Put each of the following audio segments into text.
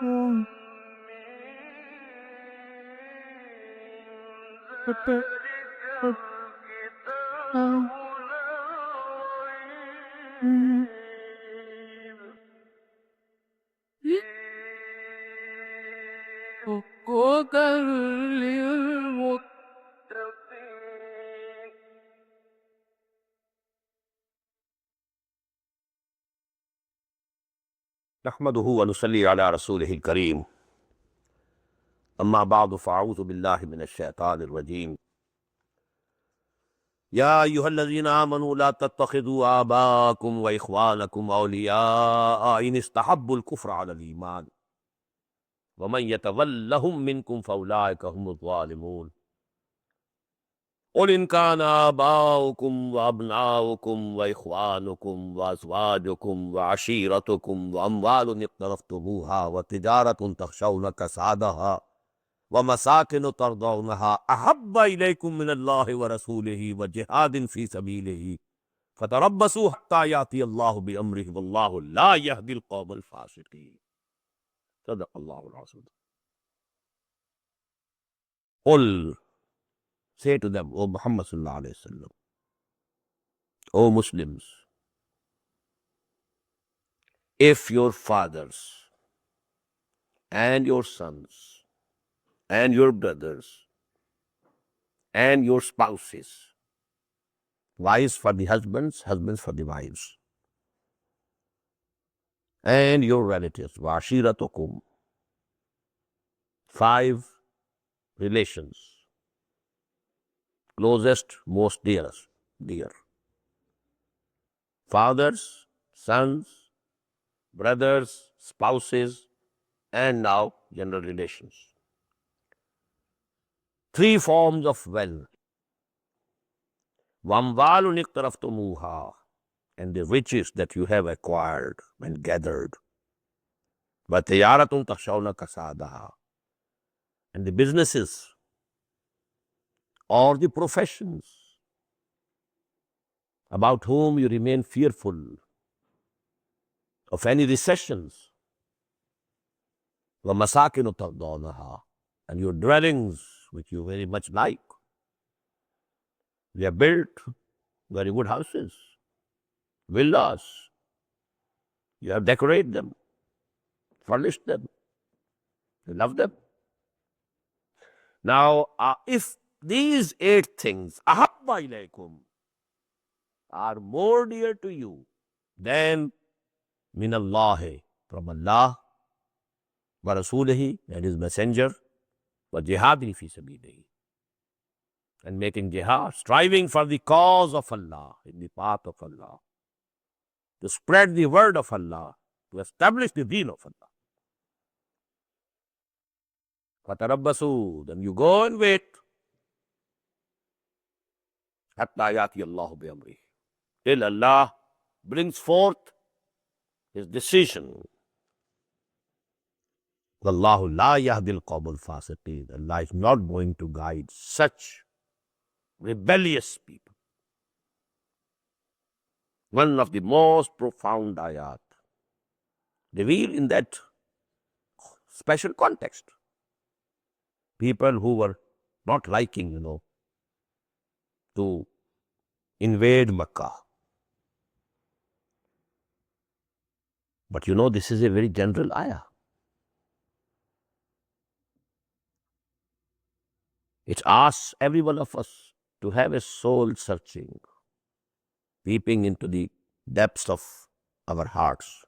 Mm. Prepare. Uh, mm. وهدى للمتقين. نحمده ونصلي على رسوله الكريم أما بعد فأعوذ بالله من الشيطان الرجيم يا أيها الذين آمنوا لا تتخذوا آباءكم وإخوانكم أولياء إن استحبوا الكفر على الإيمان ومن يتولهم منكم فأولئك هم الظالمون قل إن كان آباؤكم وأبناؤكم وإخوانكم وأزواجكم وعشيرتكم وأموال اقترفتموها وتجارة تخشون كسادها ومساكن ترضونها أحب إليكم من الله ورسوله وجهاد في سبيله فتربصوا حتى يأتي الله بأمره والله لا يهدي القوم الفاسقين. صدق الله العظيم. قل, say to them, O Muhammad sallallahu alayhi wa sallam, O Muslims, if your fathers and your sons and your brothers and your spouses, wives for the husbands, husbands for the wives, and your relatives, washiratukum, 5 relations, closest, most dearest, dear, fathers, sons, brothers, spouses, and now general relations. 3 forms of wealth. Wamwalun iqtaraftumuha, and the riches that you have acquired and gathered. Vatiyaratun takhshawna kasadaha, and the businesses or the professions about whom you remain fearful of any recessions. Wamasakinu tardawnaha, and your dwellings which you very much like. They are built very good houses, villas. You have decorated them, furnished them, you love them. Now, if these 8 things, ahabba ilaykum, are more dear to you than minallahi, from Allah, wa rasulihi, and his messenger, wa jihadi fi sabilihi, and making jihad, striving for the cause of Allah, in the path of Allah, to spread the word of Allah, to establish the deen of Allah. Fatarabbasu, then you go and wait. Hatta yati Allahu bi amri, till Allah brings forth his decision. Wallahu la yahdil qawmul fasiqeen. Allah is not going to guide such rebellious people. One of the most profound ayat revealed in that special context. People who were not liking, to invade Makkah. But this is a very general ayah. It asks every one of us to have a soul searching, peeping into the depths of our hearts.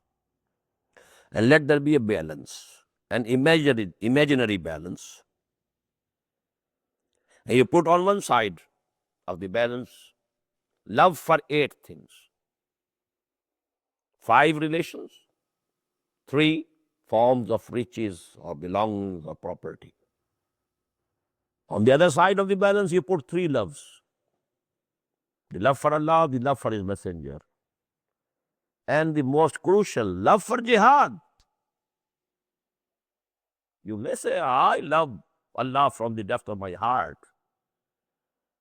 And let there be a balance, an imaginary balance. And you put on one side of the balance love for 8 things. 5 relations, 3 forms of riches or belongings or property. On the other side of the balance, you put 3 loves. The love for Allah, the love for his messenger, and the most crucial, love for jihad. You may say, I love Allah from the depth of my heart.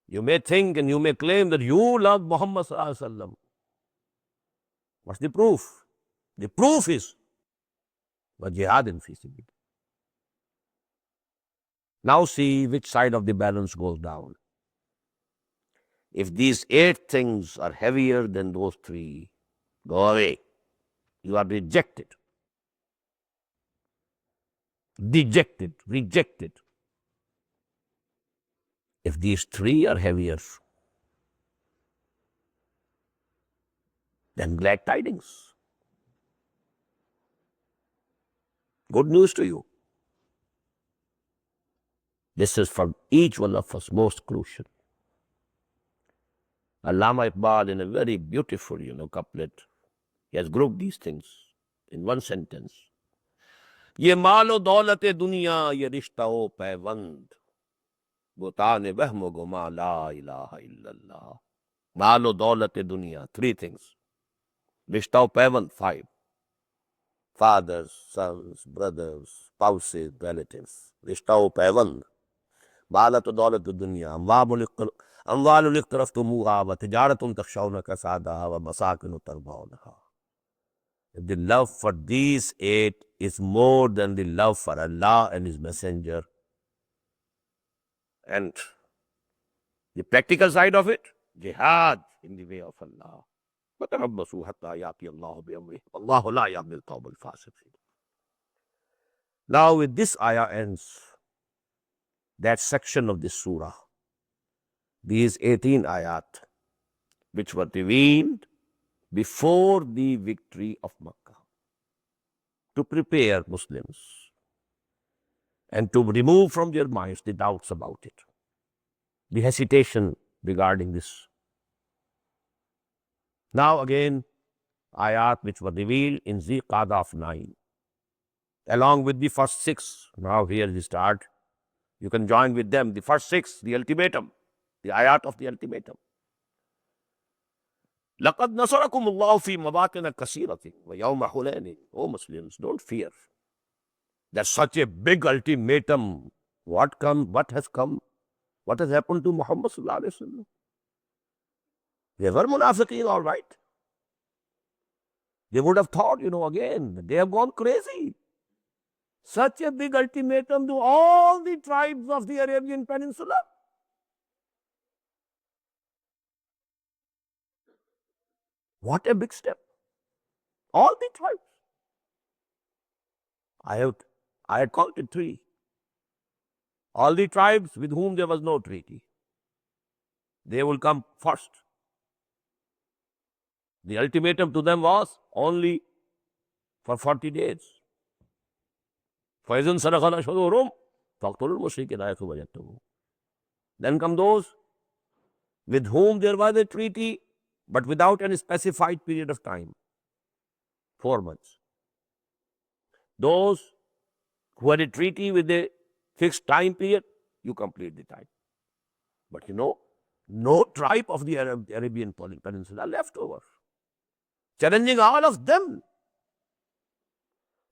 You may think and you may claim that you love Muhammad sallallahu alaihi wasallam. What's the proof? The proof is jihad in fi sabilillah. Now see which side of the balance goes down. If these 8 things are heavier than those 3, go away. You are rejected. Dejected, rejected. If these 3 are heavier, then glad tidings. Good news to you. This is for each one of us most crucial. Allama Iqbal, in a very beautiful, couplet, he has grouped these things in one sentence. ये मालो दौलत दुनिया ये रिश्ता ओ पैवंद बुताने वहम गुमा ला इलाहा इल्लल्लाह. मालो दौलत दुनिया, 3 things. रिश्ता ओ पैवंद, 5. Fathers, sons, brothers, spouses, relatives. रिश्ता ओ पैवंद. मालत दौलत दुनिया अमवाल इख्तरफ्तुमूहा व तिजारतुन तखशौन कसादहा व मसाकिन तरदौनहा. If the love for these 8 is more than the love for Allah and His Messenger, and the practical side of it, jihad in the way of Allah. وَتَرَبَّصُوا حَتَّى يَأْتِيَ اللَّهُ بِأَمْرِهِ وَاللَّهُ لَا يَهْدِي الْقَوْمَ الْفَاسِقِينَ. Now with this ayah ends that section of this surah. These 18 ayat which were revealed before the victory of Makkah, to prepare Muslims and to remove from their minds the doubts about it, the hesitation regarding this. Now again, ayat which were revealed in Zilqa'dah of 9, along with the first 6. Now here we start. You can join with them. The first 6, the ultimatum, the ayat of the ultimatum. لَقَدْ نَصَرَكُمُ اللَّهُ فِي مَوَاطِنَ كَثِيرَةٍ وَيَوْمَ حُنَيْنٍ. Oh Muslims, don't fear. There's such a big ultimatum. What has come? What has happened to Muhammad sallallahu alaihi wasallam? They were munafiqeen, all right. They would have thought, again, they have gone crazy. Such a big ultimatum to all the tribes of the Arabian Peninsula. What a big step. All the tribes. I had counted 3. All the tribes with whom there was no treaty. They will come first. The ultimatum to them was only for 40 days. فَإِذَنْ سَرَقَ الْأَشْهُرُ فَاقْتُلُوا الْمُشْرِكِينَ حَيْثُ وَجَدتُّمُوهُمْ. Then come those with whom there was a treaty, but without any specified period of time. 4 months. Those who had a treaty with a fixed time period, you complete the time. But no tribe of the Arabian Peninsula left over, challenging all of them.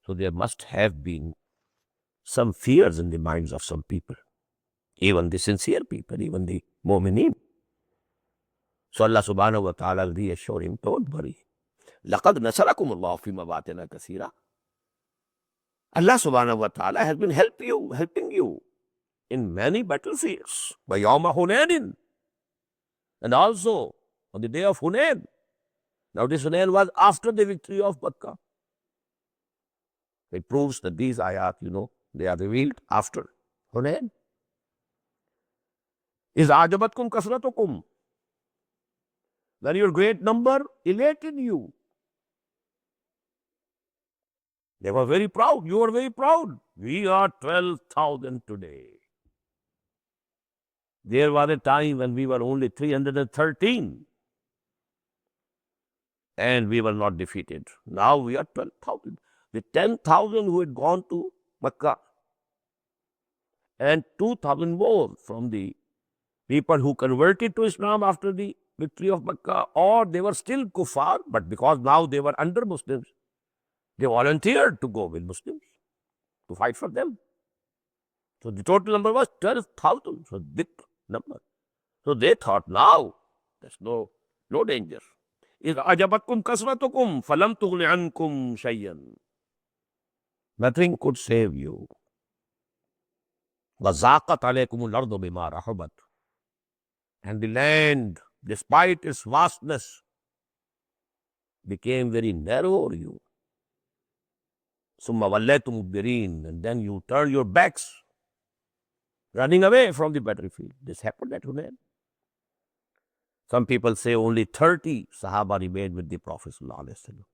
So there must have been some fears in the minds of some people, even the sincere people, even the mu'mineen. So Allah subhanahu wa ta'ala reassured him, don't worry. لَقَدْ نَصَرَكُمُ اللَّهُ فِي مَوَاطِنَ كَثِيرَةٍ. Allah subhanahu wa ta'ala has been helping you in many battlefields. وَيَوْمَ حُنَيْنٍ. And also on the day of Hunayn. Now this Hunayn was after the victory of Makkah. It proves that these ayat, they are revealed after Hunayn. إِذْ أَعْجَبَتْكُمْ كَثْرَتُكُمْ. When your great number elated you. They were very proud. You were very proud. We are 12,000 today. There was a time when we were only 313. And we were not defeated. Now we are 12,000. The 10,000 who had gone to Makkah. And 2,000 more from the people who converted to Islam after the victory of Makkah, or they were still kuffar, but because now they were under Muslims, they volunteered to go with Muslims to fight for them. So the total number was 12,000. So big number. So they thought now there's no danger. إِذْ أَعْجَبَتْكُمْ كَثْرَتُكُمْ فَلَمْ تُغْنِ عَنْكُمْ شَيْئًا. Nothing could save you. وَضَاقَتْ عَلَيْكُمُ الْأَرْضُ بِمَا رَحُبَتْ. And the land, despite its vastness, became very narrow for you. ثُمَّ وَلَّيْتُمْ مُدْبِرِينَ. And then you turn your backs, running away from the battlefield. This happened at Hunayn. Some people say only 30 Sahaba remained with the Prophet ﷺ.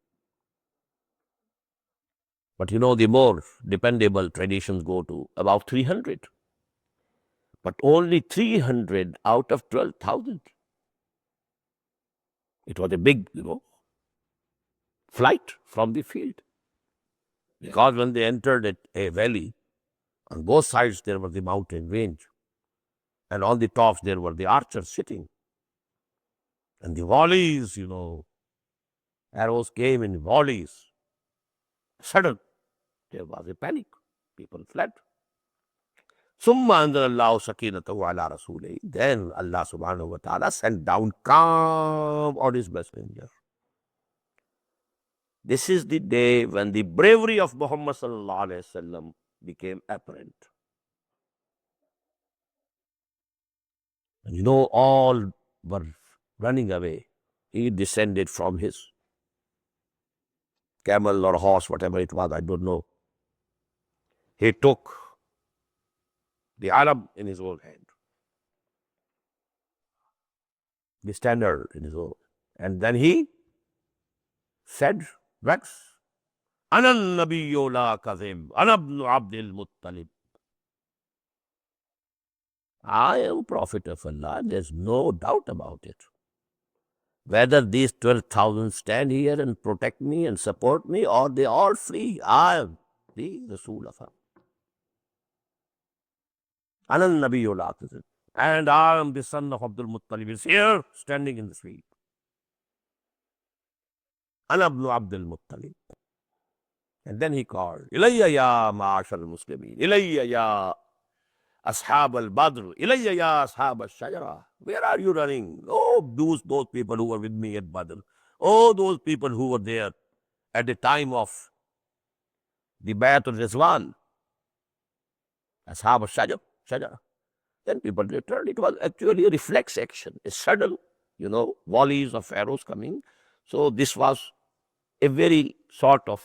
But you know, the more dependable traditions go to about 300. But only 300 out of 12,000. It was a big, flight from the field. Because when they entered a valley, on both sides there was the mountain range. And on the tops there were the archers sitting. And the volleys, arrows came in volleys. Sudden, there was a panic. People fled. ثُمَّ أَنزَلَ اللَّهُ سَكِينَتَهُ عَلَى رَسُولِهِ. Then Allah subhanahu wa ta'ala sent down calm on his messenger. This is the day when the bravery of Muhammad sallallahu alayhi wa sallam became apparent. And all were running away. He descended from his camel or horse, whatever it was, I don't know. He took the alam in his own hand, the standard in his own. And then he said, Rex, Ana nabiyyu la kazim, Ana ibn Abdul Muttalib. I am Prophet of Allah, there's no doubt about it. Whether these 12,000 stand here and protect me and support me or they all flee, I am the Rasul of Allah. Ana nabiyyu la kazim. And I am the son of Abdul Muttalib, is here standing in the street. Ana ibn Abdul Muttalib. And then he called, Ilayya ya ma'ashar al-Muslimin, Ilayya ya ashab al-Badr, Ilayya ya ashab al-Shajara. Where are you running? Oh, those people who were with me at Badr. Oh, those people who were there at the time of the Bayat al-Rizwan. Ashab al-Shajara. Then people returned. It was actually a reflex action, a sudden, volleys of arrows coming. So this was a very sort of,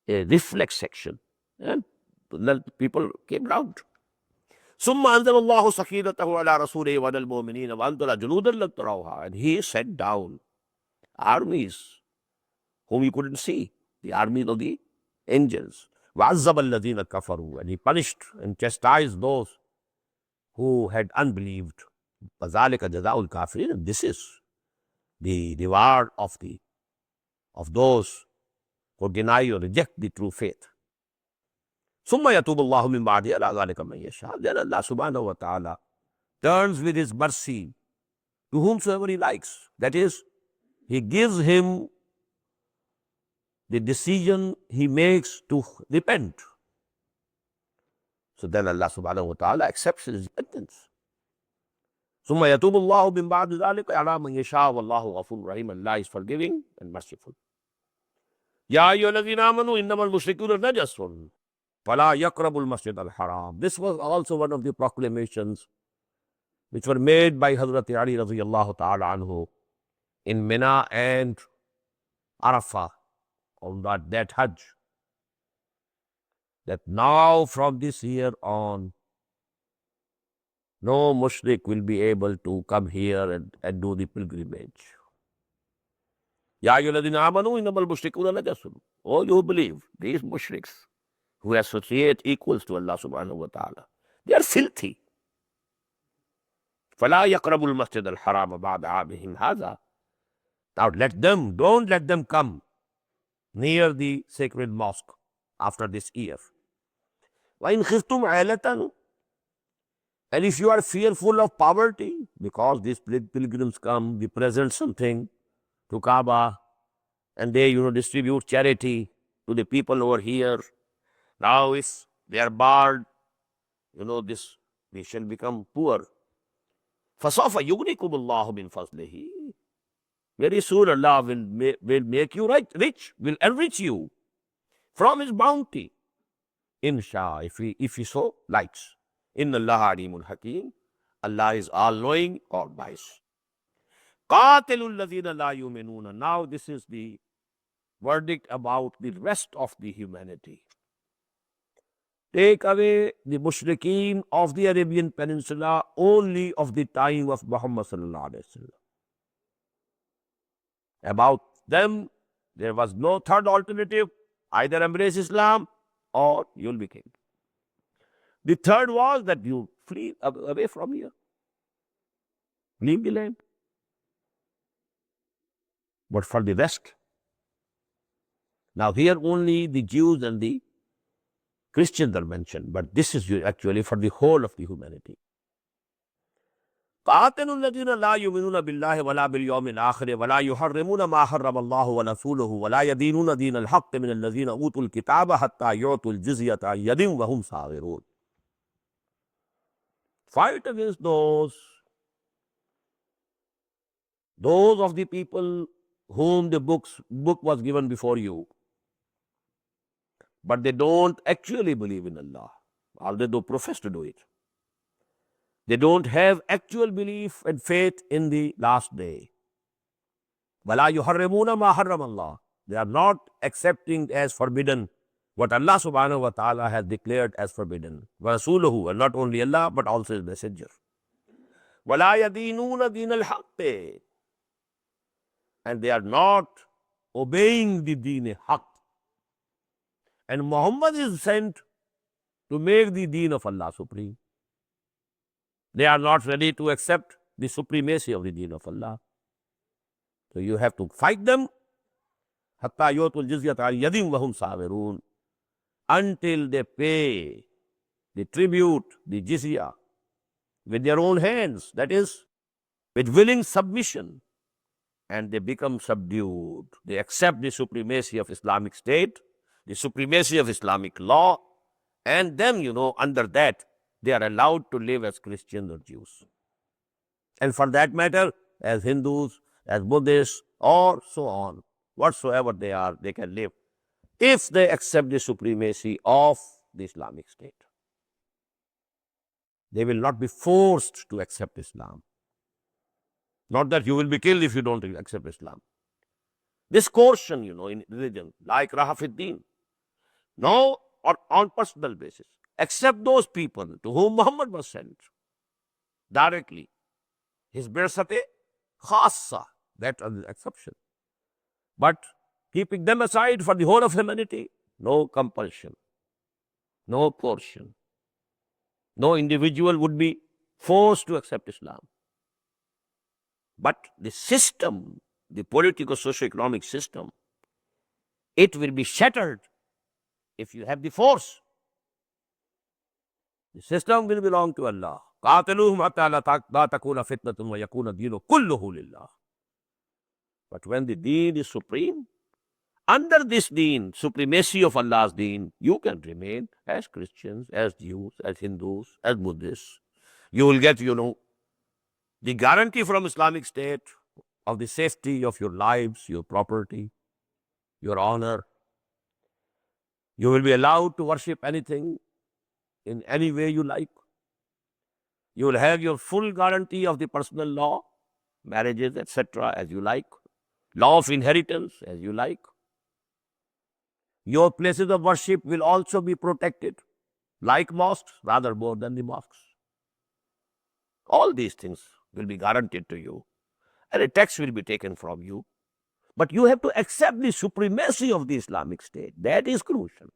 a reflex action. And then people came round. ثُمَّ أَنزَلَ اللَّهُ سَكِينَتَهُ عَلَى رَسُولِهِ وَعَلَى الْمُؤْمِنِينَ وَأَنزَلَ جُنُودًا لَمْ تَرَوْهَا. And he set down armies whom you couldn't see, the armies of the angels. وَعَذَّبَ الَّذِينَ كَفَرُوا. And he punished and chastised those who had unbelieved. وَذَلِكَ جَزَاءُ الْكَافِرِينَ. And this is the reward of those who deny or reject the true faith. ثُمَّ يَتُوبُ اللَّهُ مِنْ بَعْدِهِ عَلَىٰ ذَلِكَ مَن يَشَاءُ. Then Allah subhanahu wa ta'ala turns with his mercy to whomsoever he likes. That is, he gives him the decision he makes to repent. So then Allah subhanahu wa ta'ala accepts his repentance. ثُمَّ يَتُوبُ اللَّهُ مِنْ بَعْدِ ذَلِكَ عَلَىٰ مَن يَشَاءُ وَاللَّهُ غَفُورٌ رَحِيمٌ. Allah is forgiving and merciful. يَا أَيُّهَا الَّذِينَ آمَنُوا إِنَّمَا الْمُشْرِكُونَ نَجَسٌ فَلَا يَقْرَبُوا الْمَسْجِدَ الْحَرَامَ. This was also one of the proclamations which were made by Hazrat Ali radiyallahu ta'ala anhu in Mina and Arafah on that Hajj. That now from this year on, no mushrik will be able to come here and do the pilgrimage. Ya ayyuhalladhina amanu innamal mushrikuna najasun. All you who believe, these mushriks who associate equals to Allah subhanahu wa ta'ala, they are filthy. فَلَا يَقْرَبُوا الْمَسْجِدَ الْحَرَامَ بَعْدَ عَامِهِمْ هَذَا. Now don't let them come near the sacred mosque after this year. وَإِنْ خِفْتُمْ عَيْلَةً. And if you are fearful of poverty, because these pilgrims come, they present something to Kaaba, and they, distribute charity to the people over here. Now if they are barred, this nation become poor. فَسَوْفَ يُغْنِيكُمُ اللَّهُ مِنْ فَضْلِهِ. Very soon Allah will make you rich, will enrich you from His bounty. Insha, if He so likes. Inna Allah alimun hakim. Allah is all-knowing, all-wise. قَاتِلُوا الَّذِينَ لَا يُؤْمِنُونَ. Now this is the verdict about the rest of the humanity. Take away the mushrikeen of the Arabian Peninsula only of the time of Muhammad sallallahu alaihi wasallam. About them, there was no third alternative. Either embrace Islam or you'll be killed. The third was that you flee away from here. Leave the land. But for the rest, now here only the Jews and the Christians are mentioned, but this is actually for the whole of the humanity. قاتلوا الذين لا يؤمنون بالله ولا باليوم الآخر ولا يحرمون ما حرم الله ورسوله ولا يدينون دين الحق من الذين أوتوا الكتاب حتى يعطوا الجزية عن يد وهم صاغرون. Fight against those of the people whom the book was given before you, but they don't actually believe in Allah, although they profess to do it. They don't have actual belief and faith in the last day. وَلَا يُحَرِّمُونَ مَا حَرَّمَ اللَّهُ. They are not accepting as forbidden what Allah subhanahu wa ta'ala has declared as forbidden. وَرَسُولُهُ, and not only Allah, but also His messenger. وَلَا يَدِينُونَ دِينَ الْحَقِّ. And they are not obeying the deen haqq. And Muhammad is sent to make the deen of Allah supreme. They are not ready to accept the supremacy of the deen of Allah. So you have to fight them حَتَّى يُؤْتُوا الْجِزْيَةَ عَنْ يَدٍ وَهُمْ صَاغِرُونَ, until they pay the tribute, the jizya, with their own hands, that is, with willing submission, and they become subdued. They accept the supremacy of Islamic State, the supremacy of Islamic law, and then, under that, they are allowed to live as Christians or Jews. And for that matter, as Hindus, as Buddhists, or so on, whatsoever they are, they can live if they accept the supremacy of the Islamic State. They will not be forced to accept Islam. Not that you will be killed if you don't accept Islam. This caution, in religion, like Rahafiddin, no, or on personal basis, except those people to whom Muhammad was sent directly. His birsate khassa, that is the exception. But keeping them aside for the whole of humanity, no compulsion, no coercion. No individual would be forced to accept Islam. But the system, the political socio-economic system, it will be shattered if you have the force. The system will belong to Allah. قَاتِلُوهُمْ حَتَّى لَا تَكُونَ فِتْنَةٌ وَيَكُونَ الدِّينُ كُلُّهُ لِلَّهِ. But when the deen is supreme, under this deen, supremacy of Allah's deen, you can remain as Christians, as Jews, as Hindus, as Buddhists. You will get, the guarantee from Islamic State of the safety of your lives, your property, your honor. You will be allowed to worship anything in any way you like. You will have your full guarantee of the personal law, marriages, etc., as you like. Law of inheritance, as you like. Your places of worship will also be protected, like mosques, rather more than the mosques. All these things will be guaranteed to you, and a tax will be taken from you. But you have to accept the supremacy of the Islamic State. That is crucial.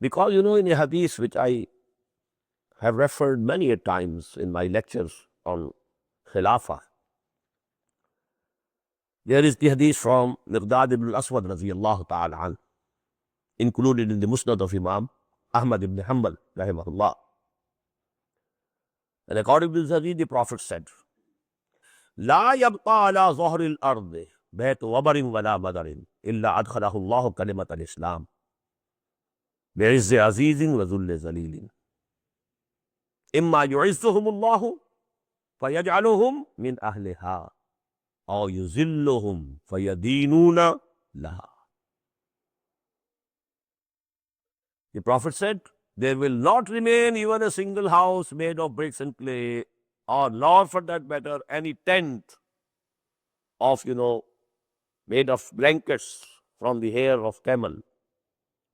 Because, in a hadith which I have referred many a times in my lectures on Khilafah, there is the hadith from Miqdad ibn al-Aswad radiyallahu ta'ala an, included in the Musnad of Imam Ahmad ibn Hanbal rahimahullah. And according to this hadith, the Prophet said, لا يبقى على ظهر الأرض بيت وبر ولا مدر إلا أدخله الله كلمة الإسلام بعز عزيز وذل ذليل. إِمَّا يُعِزُّهُمُ اللَّهُ فَيَجْعَلُهُمْ مِنْ أَهْلِهَا أَوْ يُذِلُّهُمْ فَيَدِينُونَ لَهَا. The Prophet said, there will not remain even a single house made of bricks and clay, or nor for that matter, any tent of, made of blankets from the hair of camel,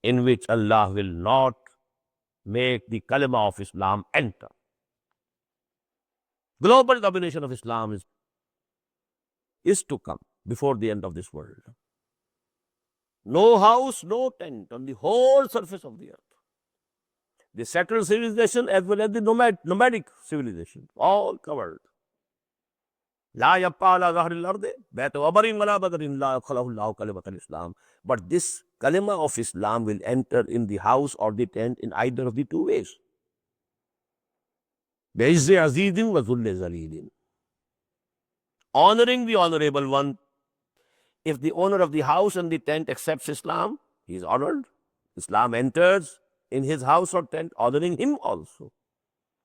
in which Allah will not make the kalima of Islam enter. Global domination of Islam is to come before the end of this world. No house, no tent on the whole surface of the earth. The settled civilization as well as the nomadic civilization, all covered. لا يبقى على ظهر الأرض بيت وبر ولا بدر لا يدخله الله كلمة الإسلام. But this kalima of Islam will enter in the house or the tent in either of the two ways. بعز عزيز وذل ذليل. Honoring the honorable one. If the owner of the house and the tent accepts Islam, he is honored. Islam enters in his house or tent, honoring him also.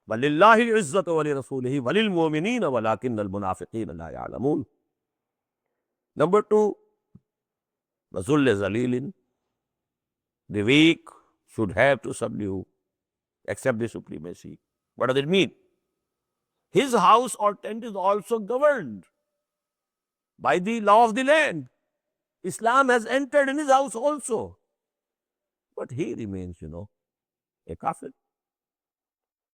وَلِلَّهِ الْعِزَّةُ وَلِرَسُولِهِ وَلِلْمُؤْمِنِينَ وَلَكِنَّ الْمُنَافِقِينَ لَا يَعْلَمُونَ. Number two, وَذُلِّ ذَلِيلٍ. The weak should have to subdue, accept the supremacy. What does it mean? His house or tent is also governed by the law of the land. Islam has entered in his house also. But he remains, a kafir.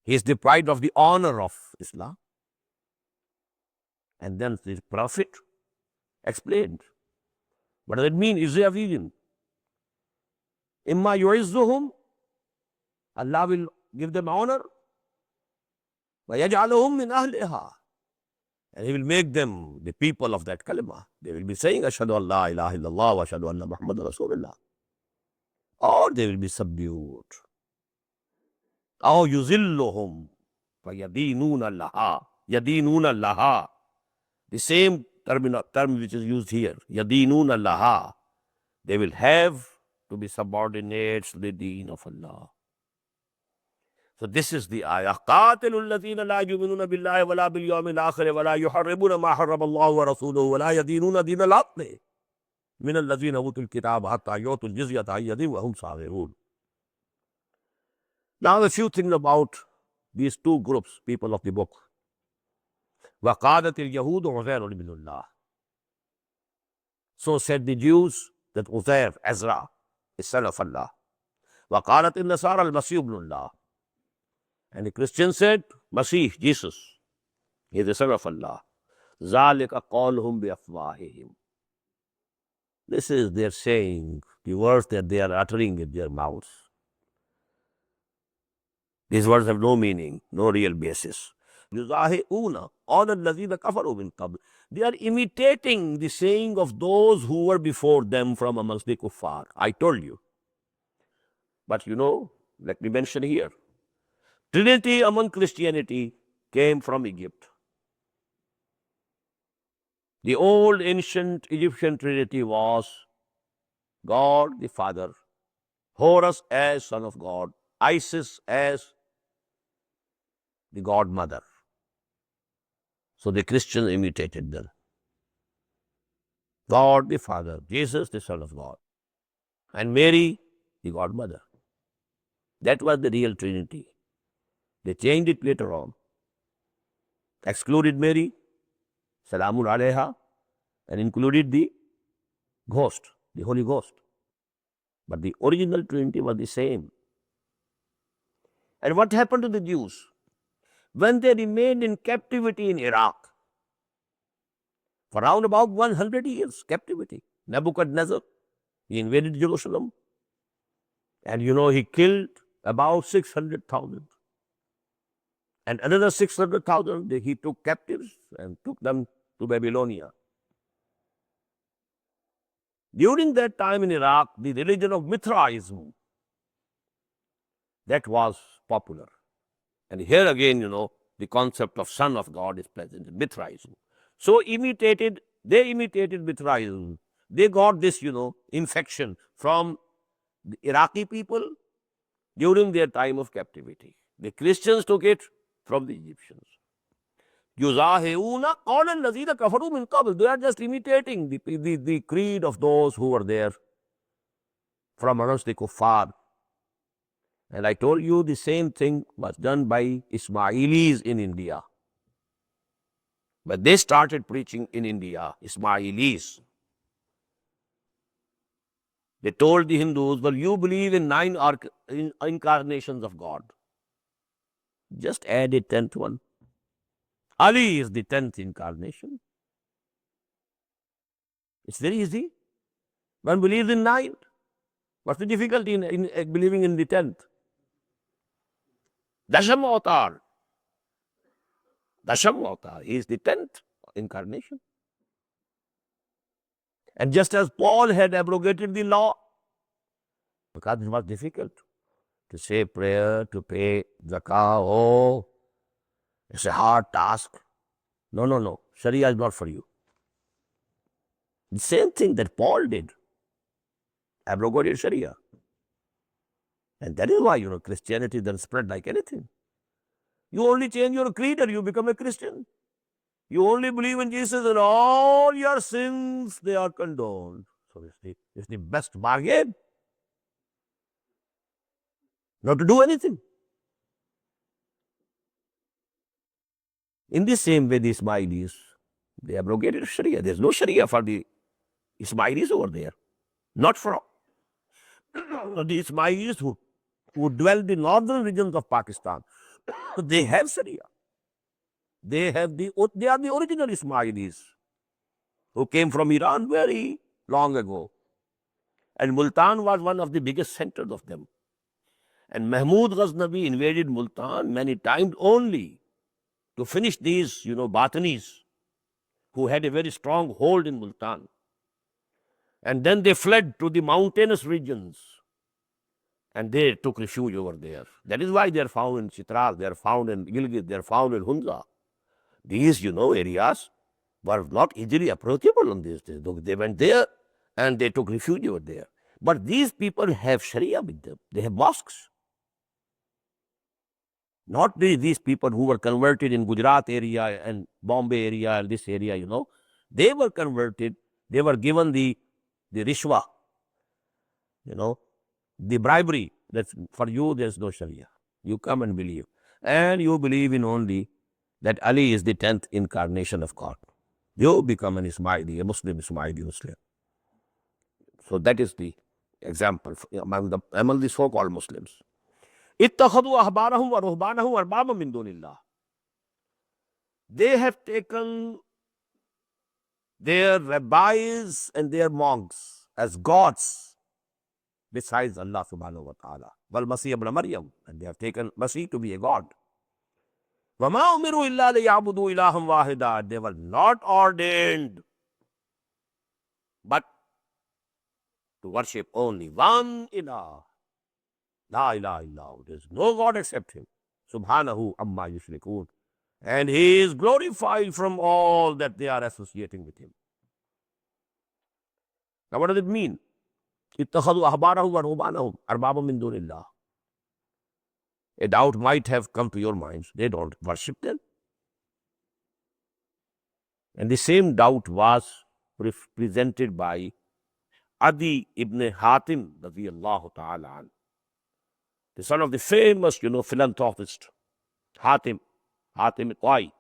He is deprived of the honor of Islam. And then the Prophet explained. What does it mean? Is there a reason? Imma yu'izzuhum, Allah will give them honor. Wa yaj'aluhum min ahliha. And he will make them the people of that kalima. They will be saying, Ashhadu an la ilaha illallah wa ashhadu anna Muhammad Rasulullah. Or they will be subdued. Aw yuzilluhum fa yadinuna laha. Yadinuna laha. The same term which is used here. Yadinuna laha. They will have to be subordinates to the deen of Allah. So this is the ayah. قَاتِلُوا الَّذِينَ لَا يُؤْمِنُونَ بِاللَّهِ وَلَا بِالْيَوْمِ الْآخِرِ وَلَا يُحَرِّمُونَ مَا حَرَّمَ اللَّهُ وَرَسُولُهُ وَلَا يَدِينُونَ دِينَ الْحَقِّ مِنَ الَّذِينَ أُوتُوا الْكِتَابَ حَتَّى يُعْطُوا الْجِزْيَةَ عَنْ يَدٍ وَهُمْ صَاغِرُونَ. Now a few things about these two groups, people of the book. وَقَالَتِ الْيَهُودُ عُزَيْرٌ ابْنُ اللَّهِ. So said the Jews that Uzair, Ezra, is son of Allah. وَقَالَتِ النَّصَارَى الْمَسِيحُ ابْنُ اللَّهِ. And the Christians said, Masih, Jesus, he is the son of Allah. ذَلِكَ قَوْلُهُمْ بِأَفْوَاهِهِمْ. This is their saying, the words that they are uttering with their mouths. These words have no meaning, no real basis. يُزَاهِئُونَ عَلَى الَّذِينَ كَفَرُوا مِنْ قَبْلِ. They are imitating the saying of those who were before them from amongst the kuffar. I told you. But let me mention here. Trinity among Christianity came from Egypt. The old ancient Egyptian Trinity was God the Father, Horus as Son of God, Isis as the God Mother. So the Christians imitated them. God the Father, Jesus the Son of God, and Mary the God Mother. That was the real Trinity. They changed it later on. Excluded Mary, Salamun Alayha, and included the Ghost, the Holy Ghost. But the original Trinity was the same. And what happened to the Jews? When they remained in captivity in Iraq, for around about 100 years, captivity. Nebuchadnezzar, he invaded Jerusalem. And he killed about 600,000. And another 600,000 he took captives and took them to Babylonia. During that time in Iraq, the religion of Mithraism, that was popular. And here again, the concept of Son of God is present in Mithraism. So they imitated Mithraism. They got this, infection from the Iraqi people during their time of captivity. The Christians took it from the Egyptians. يُظَاهِرُونَ قَوْلَ الَّذِينَ كَفَرُوا مِنْ قَبْلُ. They are just imitating the creed of those who were there from amongst the kuffar. And I told you the same thing was done by Ismailis in India. But they started preaching in India, Ismailis. They told the Hindus, well, you believe in 9 incarnations of God. Just add a 10th one. Ali is the 10th incarnation. It's very easy. One believes in 9. What's the difficulty in believing in the 10th? Dasham Avatar. Dasham Avatar is the 10th incarnation. And just as Paul had abrogated the law, because it was difficult to say prayer, to pay zakah, oh, it's a hard task. No. Sharia is not for you. The same thing that Paul did, abrogated Sharia. And that is why, Christianity doesn't spread like anything. You only change your creed and you become a Christian. You only believe in Jesus and all your sins, they are condoned. So it's the best bargain. Not to do anything. In the same way, the Ismailis, they abrogated Sharia. There's no Sharia for the Ismailis over there. Not for the Ismailis who dwell in the northern regions of Pakistan. They have Sharia. They are the original Ismailis who came from Iran very long ago. And Multan was one of the biggest centers of them. And Mahmud Ghaznavi invaded Multan many times only to finish these, Batanis who had a very strong hold in Multan. And then they fled to the mountainous regions and they took refuge over there. That is why they are found in Chitral, they are found in Gilgit, they are found in Hunza. These, areas were not easily approachable on these days. They went there and they took refuge over there. But these people have Sharia with them. They have mosques. Not these people who were converted in Gujarat area and Bombay area and this area, They were converted. They were given the rishwa, the bribery. That's for you, there's no Sharia. You come and believe. And you believe in only that Ali is the 10th incarnation of God. You become an Ismaili, a Ismaili Muslim. So that is the example among the so-called Muslims. اتخذوا أحبارهم ورهبانهم أربابا من دون الله. They have taken their rabbis and their monks as gods besides Allah subhanahu wa ta'ala. Wal Masih ibn Maryam, and they have taken Masih to be a god. وَمَا أُمِرُوا إِلَّا لِيَعْبُدُوا إِلَهًا وَاحِدًا. They were not ordained but to worship only one ilah. La ilaha illahu. There is no God except Him. Subhanahu amma yushrikun. And He is glorified from all that they are associating with Him. Now what does it mean? اتخذوا أحبارهم ورهبانهم أربابا من دون الله. A doubt might have come to your minds. They don't worship them. And the same doubt was presented by Adi ibn Hatim radiyallahu ta'ala an, the son of the famous, philanthropist Hatim Qai.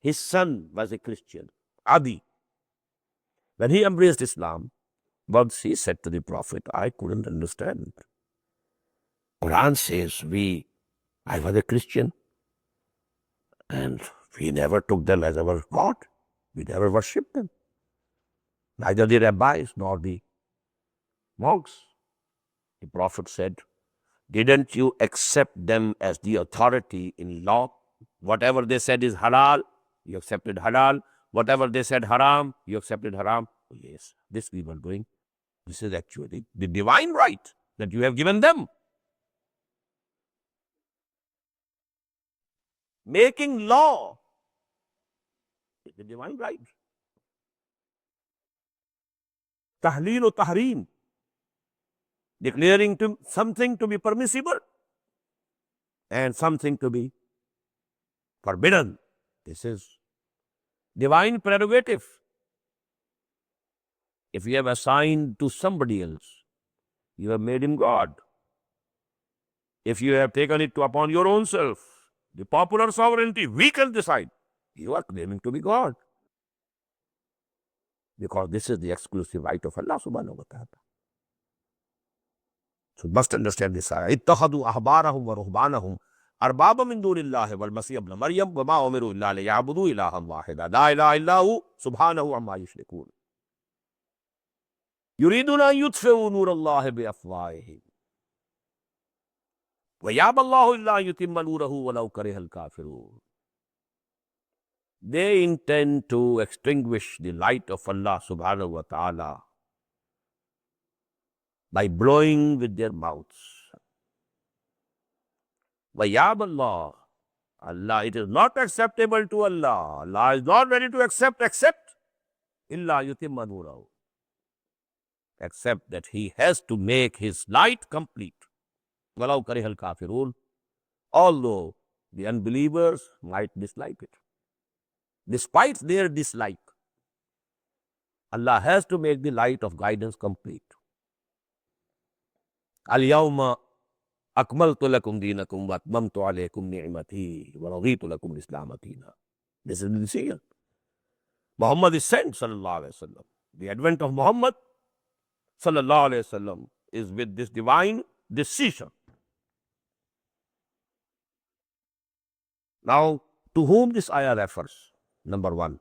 His son was a Christian, Adi. When he embraced Islam, once he said to the Prophet, I couldn't understand. Quran says I was a Christian and we never took them as our God. We never worshipped them. Neither the rabbis nor the monks. The Prophet said, didn't you accept them as the authority in law? Whatever they said is halal, you accepted halal. Whatever they said haram, you accepted haram. Oh, yes, this we were doing. This is actually the divine right that you have given them. Making law is the divine right. Tahleel or tahreem, declaring something to be permissible and something to be forbidden. This is divine prerogative. If you have assigned to somebody else, you have made him God. If you have taken it upon your own self, the popular sovereignty, we can decide, you are claiming to be God. Because this is the exclusive right of Allah subhanahu wa ta'ala. So must understand this ayah. اتخذوا أحبارهم ورهبانهم أربابا من دون الله والمسيح ابن مريم وما أمروا إلا ليعبدوا إلها واحدا لا إله إلا هو سبحانه عما يشركون. يريدون أن يطفئوا نور الله بأفواههم ويأبى الله إلا أن يتم نوره ولو كره الكافرون. They intend to extinguish the light of Allah subhanahu wa ta'ala by blowing with their mouths. وَيَابَ اللَّهُ Allah, it is not acceptable to Allah. Allah is not ready to accept except إِلَّا يُتِمَّ نُورَهُ, except that He has to make His light complete. وَلَوْ كَرِهَ الْكَافِرُونَ, although the unbelievers might dislike it. Despite their dislike, Allah has to make the light of guidance complete. Al-yawma akmaltu lakum dinakum wa atmamtu alaykum ni'mati wa raditu lakum al-islam deena. This is the decision. Muhammad is sent, sallallahu alayhi wa sallam. The advent of Muhammad, sallallahu alayhi wa sallam, is with this divine decision. Now, to whom this ayah refers? Number one,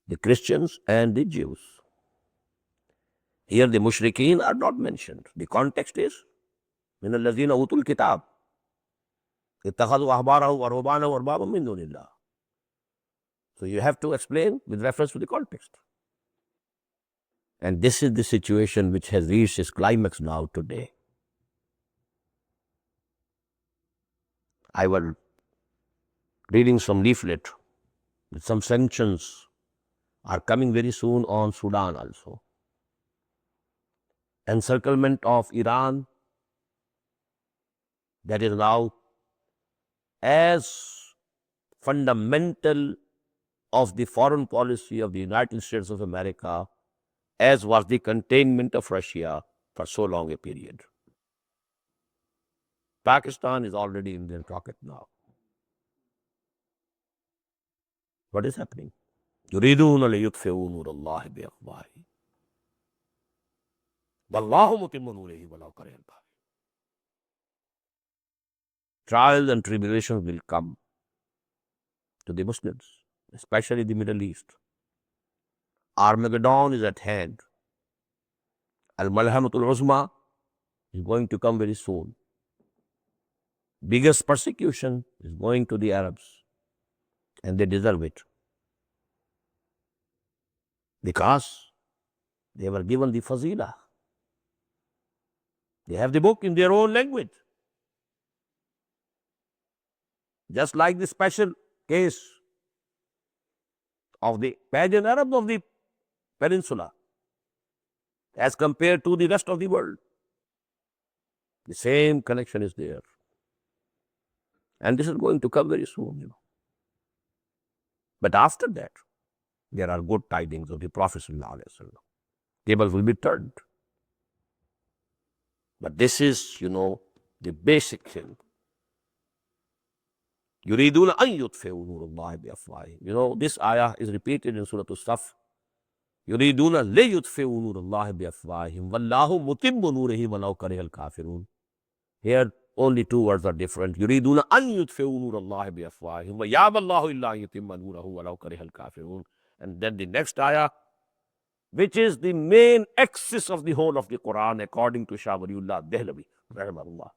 the Christians and the Jews. Here the mushrikeen are not mentioned. The context is من الذين أوتوا الكتاب اتخذوا أحبارهم ورهبانهم أربابا من دون الله. So you have to explain with reference to the context. And this is the situation which has reached its climax now today. I was reading some leaflet that some sanctions are coming very soon on Sudan also. Encirclement of Iran, that is now as fundamental of the foreign policy of the United States of America as was the containment of Russia for so long a period. Pakistan is already in their pocket now. What is happening? يريدون ليطفئوا نور الله بأفواههم والله متم نوره ولو كره الكافرون. Trials and tribulations will come to the Muslims, especially the Middle East. Armageddon is at hand. Al-Malhamatul Uzma is going to come very soon. Biggest persecution is going to the Arabs, and they deserve it. Because they were given the Fazila. They have the book in their own language. Just like the special case of the pagan Arabs of the peninsula as compared to the rest of the world. The same connection is there. And this is going to come very soon, But after that, there are good tidings of the Prophet ﷺ. Tables will be turned. But this is, the basic thing. يُرِيدُونَ أَن يُطْفِئُوا نُورَ اللَّهِ بِأَفْوَاهِهِمْ. This ayah is repeated in Surah As-Saf. يُرِيدُونَ لِيُطْفِئُوا نُورَ اللَّهِ بِأَفْوَاهِهِمْ وَاللَّهُ مُتِمُّ نُورِهِ وَلَوْ كَرِهَ الْكَافِرُونَ. Here, only two words are different. يُرِيدُونَ أَن يُطْفِئُوا نُورَ اللَّهِ بِأَفْوَاهِهِمْ وَيَأْبَى اللَّهُ إِلَّا أَن يُتِمَّ نُورَهُ وَلَوْ كَرِهَ الْكَافِرُونَ. And then the next ayah, which is the main axis of the whole of the Quran, according to Shah Waliullah Dehlavi, rahimahullah.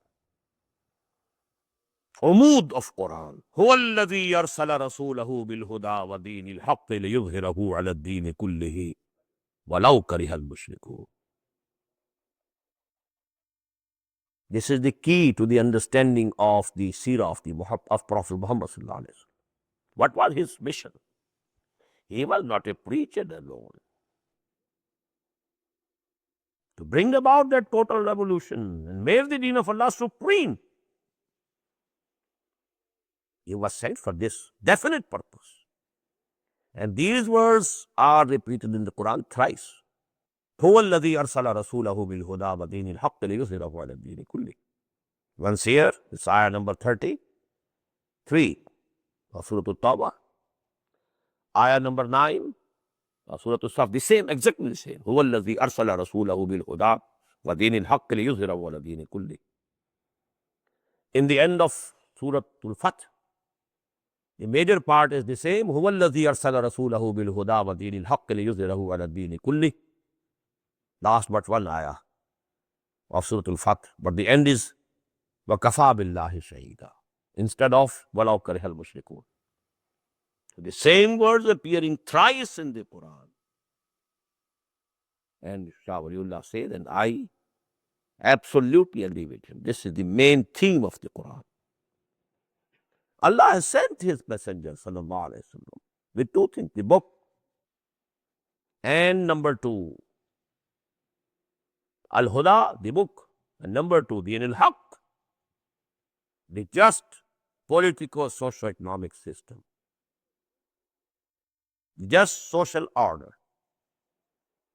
Umud of Quran. هو الذي يرسل رسوله بالهدى ودين الحق ليظهره على الدين كله ولو كره المشركون. This is the key to the understanding of the seerah of Prophet Muhammad sallallahu alaihi wasallam. What was his mission? He was not a preacher alone. To bring about that total revolution and make the deen of Allah supreme. He was sent for this definite purpose. And these words are repeated in the Quran thrice. هو الذي أرسل رسوله بالهدى ودين الحق ليظهره على الدين كله. Once here, it's ayah number 33 of Surah At-Tawbah. Ayah number 9 of Surah As-Saf. The same, exactly the same. هو الذي أرسل رسوله بالهدى ودين الحق ليظهره على الدين كله. In the end of Surah Al-Fath, the major part is the same. هو الذي أرسل رسوله بالهدى ودين الحق ليظهره على الدين كله. Last but one ayah of Surah Al-Fath. But the end is وَكَفَى بِاللَّهِ شَهِيدًا instead of وَلَوْ كَرِهَ الْمُشْرِكُونَ. The same words appearing thrice in the Quran. And Shah Waliullah says, and I absolutely agree with him. This is the main theme of the Quran. Allah has sent His Messenger sallallahu alaihi wasallam with two things, the book and number two, Al-Huda, the book, and number two, Deen al-Haq, the just political socio-economic system, the just social order,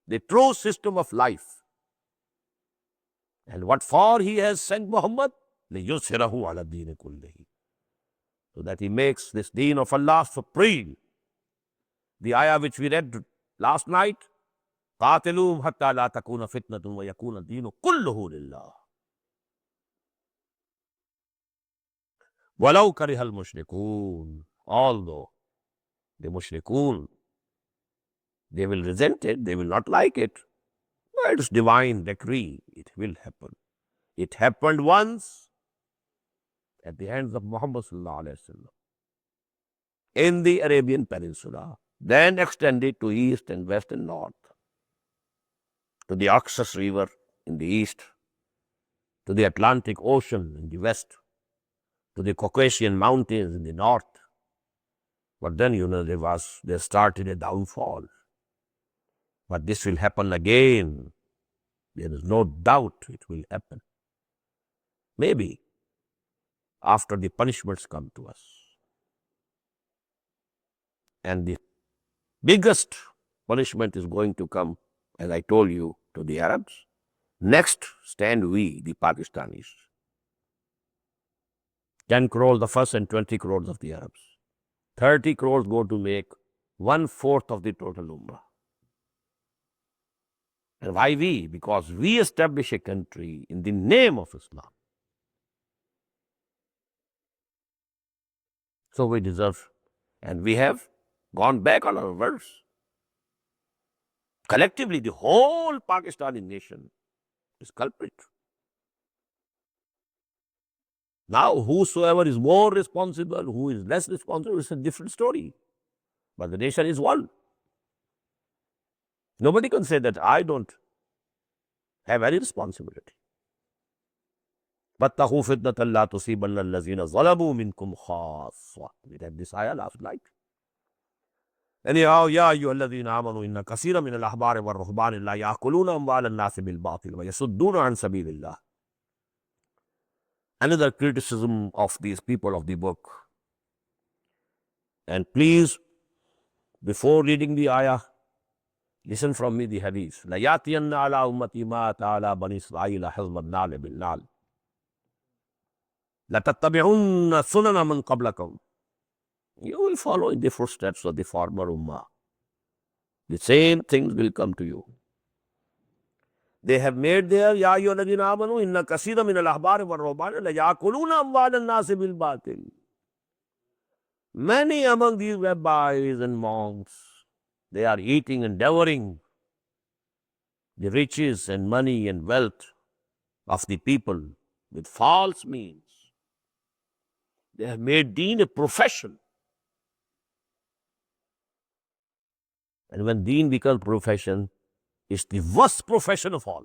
the true system of life. And what for He has sent Muhammad? لِيُظْهِرَهُ عَلَى الدِّينِ كُلِّهِ, so that he makes this deen of Allah supreme. The ayah which we read last night, قَاتِلُوهُمْ حَتَّى لَا تَكُونَ فِتْنَةٌ وَيَكُونَ الدِّينُ كُلُّهُ لِلَّهِ وَلَوْ كَرِهَ الْمُشْرِكُونَ. Although the mushrikun, they will resent it, they will not like it, but it's divine decree, it will happen. It happened once at the hands of Muhammad sallallahu alaihi wasallam in the Arabian Peninsula, then extended to east and west and north, to the Oxus River in the east, to the Atlantic Ocean in the west, to the Caucasian Mountains in the north. But then, there started a downfall. But this will happen again. There is no doubt it will happen. Maybe after the punishments come to us. And the biggest punishment is going to come, as I told you, to the Arabs. Next stand we, the Pakistanis. 10 crores the first and 20 crores of the Arabs. 30 crores go to make 1/4 of the total Ummah. And why we? Because we establish a country in the name of Islam. So we deserve, and we have gone back on our words. Collectively, the whole Pakistani nation is culprit. Now, whosoever is more responsible, who is less responsible, is a different story. But the nation is one. Nobody can say that I don't have any responsibility. وَاتَّقُوا فِتْنَةً لَا تُصِيبَنَّ الَّذِينَ ظَلَمُوا مِنْكُمْ خَاصَّةً. We read this ayah last night. Anyhow, يَا أَيُّهَا الَّذِينَ آمَنُوا إِنَّ كَثِيرًا مِنَ الْأَحْبَارِ وَالرُّهْبَانِ لَا يَأْكُلُونَ أَمْوَالَ النَّاسِ بِالْبَاطِلِ وَيَصُدُّونَ عَنْ سَبِيلِ اللَّهِ. Another criticism of these people of the book. And please, before reading the ayah, listen from me the hadith. لَيَأْتِيَنَّ عَلَىٰ أُمَّتِي مَا أَتَىٰ عَلَىٰ بَنِي إِسْرَائِيلَ حِزْبَ النَّعْلِ بِالنَّعْلِ لَتَتَّبِعُنَّ سُنَنَ مَنْ قَبْلَكُمْ. You will follow in the footsteps of the former Ummah. The same things will come to you. They have made there, يَا أَيُّهَا الَّذِينَ آمَنُوا إِنَّ كَثِيرًا مِنَ الْأَحْبَارِ وَالرُّهْبَانِ لَيَأْكُلُونَ أَمْوَالَ النَّاسِ بِالْبَاطِلِ. Many among these rabbis and monks, they are eating and devouring the riches and money and wealth of the people with false means. They have made deen a profession. And when deen becomes profession, it's the worst profession of all.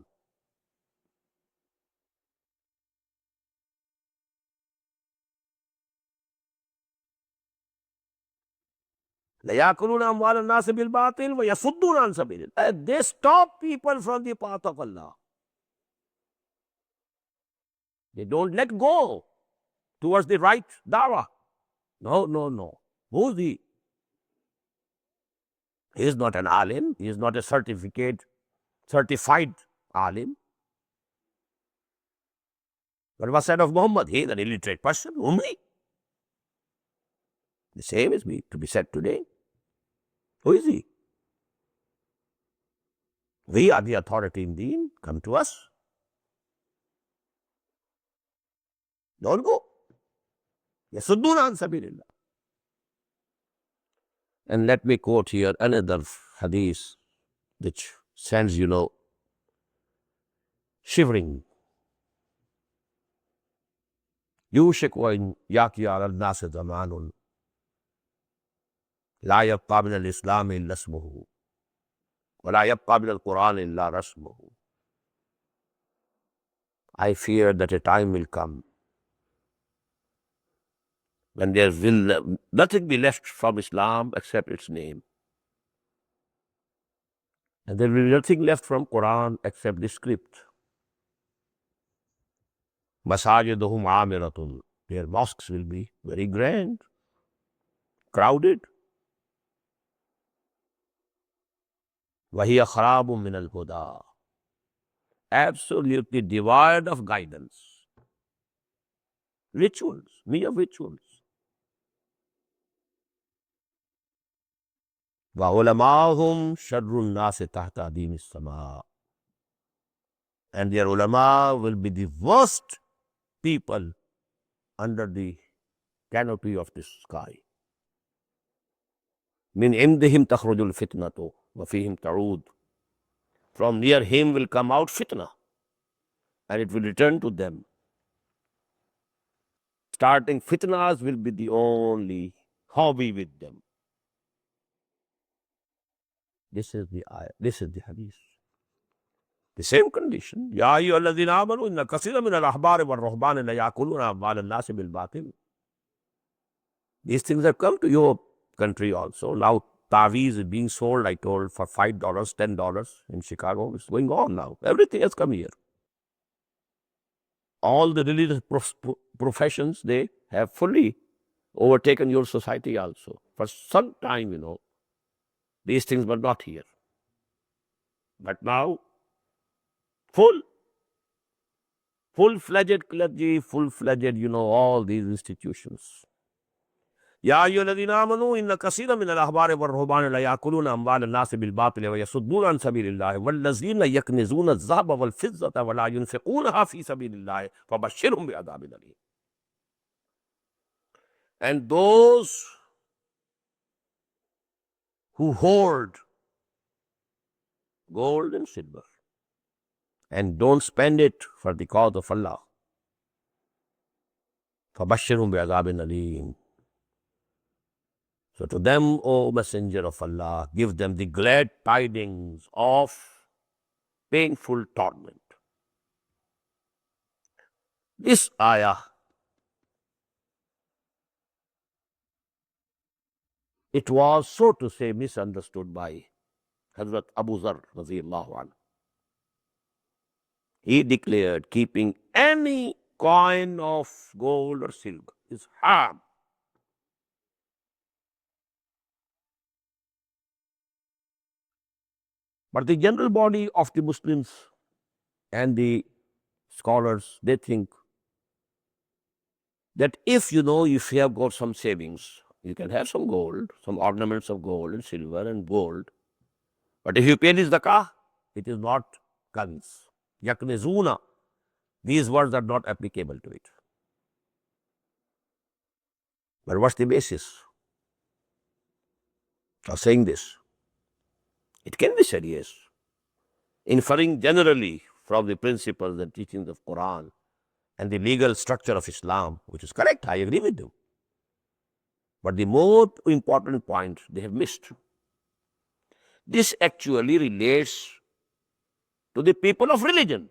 لَيَأْكُلُونَ أَمْوَالَ النَّاسِ بِالْبَاطِلِ وَيَصُدُّونَ عَنْ سَبِيلِ اللَّهِ. They stop people from the path of Allah. They don't let go towards the right dawah. No, no, no. Who's he? He is not an alim. He is not a certified alim. What was said of Muhammad? He is an illiterate person, only. The same is to be said today. Who is he? We are the authority in Deen. Come to us. Don't go. Yasudduna an sabilillah. And let me quote here another hadith which sends, shivering. يوشك وإن يأتي على الناس زمان لا يبقى من الإسلام إلا اسمه ولا يبقى من القرآن إلا رسمه. I fear that a time will come when there will nothing be left from Islam except its name. And there will be nothing left from Quran except the script. Masajiduhum amiratun. Their mosques will be very grand, crowded. Wahiya kharabun min al-huda. Absolutely devoid of guidance. Rituals, mere rituals. وَعُلَمَاهُمْ شَرُّ النَّاسِ تَحْتَ أَدِيمِ السَّمَاءِ. And their ulama will be the worst people under the canopy of the sky. مِنْ عِنْدِهِمْ تَخْرُجُ الْفِتْنَةُ وَفِيهِمْ تَعُودُ. From near him will come out fitna, and it will return to them. Starting fitnas will be the only hobby with them. This is the ayah. This is the hadith. The same condition. Ya ayyuhalladhina amanu inna kaseeran min al-ahbari wal-ruhbani la ya'kuluna amwal an-nasi bil-batil. These things have come to your country also. Now Taweez is being sold, I told, for $5, $10 in Chicago. It's going on now. Everything has come here. All the religious professions, they have fully overtaken your society also. For some time, these things were not here. But now, full-fledged clergy, full-fledged, all these institutions. يا أيها الذين آمنوا إن كثيرا من الأحبار والرهبان لا يأكلون أموال الناس بالباطل ويصدون عن سبيل الله والذين يكنزون الذهب والفضة ولا ينفقونها في سبيل الله فبشرهم بعذاب أليم. And those who hoard gold and silver and don't spend it for the cause of Allah, فبشرهم بعذاب أليم. So to them, O Messenger of Allah, give them the glad tidings of painful torment. This ayah, it was, so to say, misunderstood by Hazrat Abu Zar radiyallahu anhu. He declared keeping any coin of gold or silver is haram. But the general body of the Muslims and the scholars, they think that if you have got some savings, you can have some gold, some ornaments of gold and silver and gold. But if you pay this zakah, it is not kanz. Yaknizuna. These words are not applicable to it. But what's the basis of saying this? It can be said, yes, inferring generally from the principles and teachings of Quran and the legal structure of Islam, which is correct, I agree with you. But the more important point they have missed. This actually relates to the people of religion.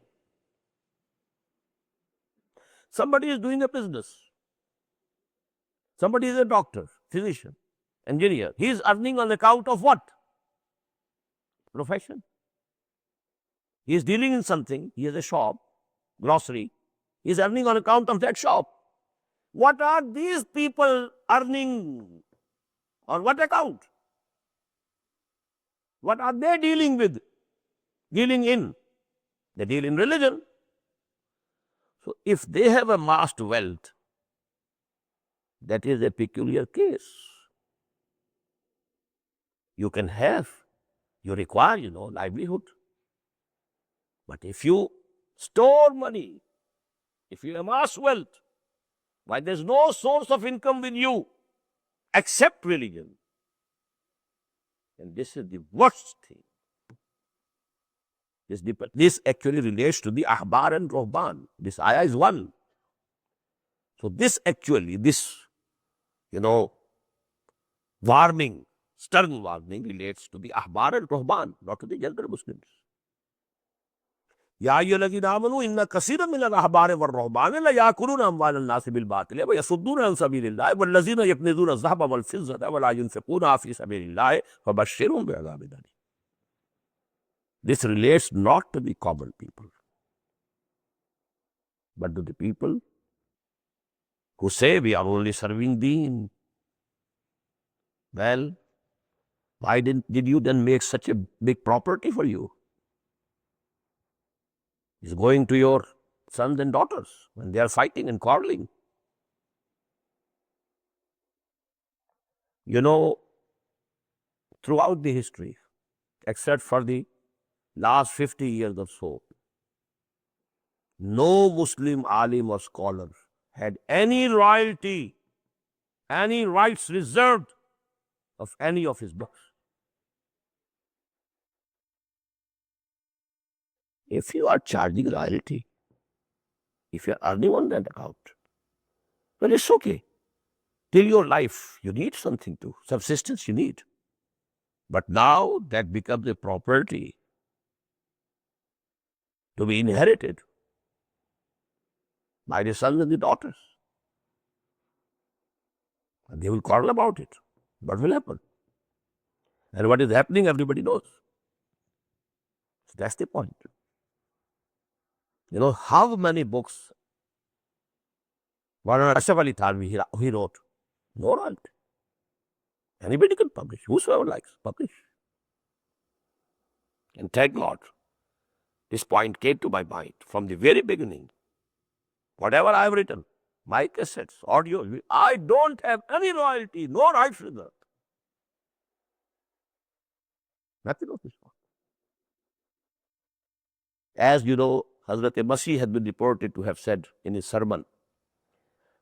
Somebody is doing a business. Somebody is a doctor, physician, engineer. He is earning on account of what? Profession. He is dealing in something. He has a shop, grocery. He is earning on account of that shop. What are these people earning? On what account? What are they dealing with? Dealing in? They deal in religion. So if they have amassed wealth, that is a peculiar case. You can have, you require, livelihood. But if you store money, if you amass wealth, why there's no source of income with you except religion. And this is the worst thing. This actually relates to the Ahbar and Rohban. This ayah is one. So this warning, stern warning relates to the Ahbar and Rohban, not to the general Muslims. या अय्युहल्लज़ीना आमनू इन्ना कसीरम मिनल अहबारि वर्रुहबानि लयाकुलूना अम्वालन नासि bill बातिल व यसुद्दूना अन सबीलिल्लाह वल्लज़ीना यक्निज़ूना अज़-ज़हब वल फ़िज़्ज़ता वला युनफ़िक़ूना फ़ी सबीलिल्लाह फ़बश्शिरहुम बिअज़ाबिन Aleem. This relates not to the common people, but to the people who say we are only serving Deen. Well, why did you then make such a big property for you? It's going to your sons and daughters when they are fighting and quarreling. Throughout the history, except for the last 50 years or so, no Muslim alim or scholar had any royalty, any rights reserved of any of his books. If you are charging royalty, if you are earning on that account, well, it's okay. Till your life, you need something to, subsistence you need. But now that becomes a property to be inherited by the sons and the daughters. And they will quarrel about it. What will happen? And what is happening, everybody knows. So that's the point. How many books Maulana Ashraf Ali Thanvi he wrote? No royalty. Anybody can publish, whosoever likes, publish. And thank God, this point came to my mind from the very beginning. Whatever I have written, my cassettes, audio, I don't have any royalty, no rights reserved. Nothing of this sort. As you know, Hazrat Masih had been reported to have said in his sermon,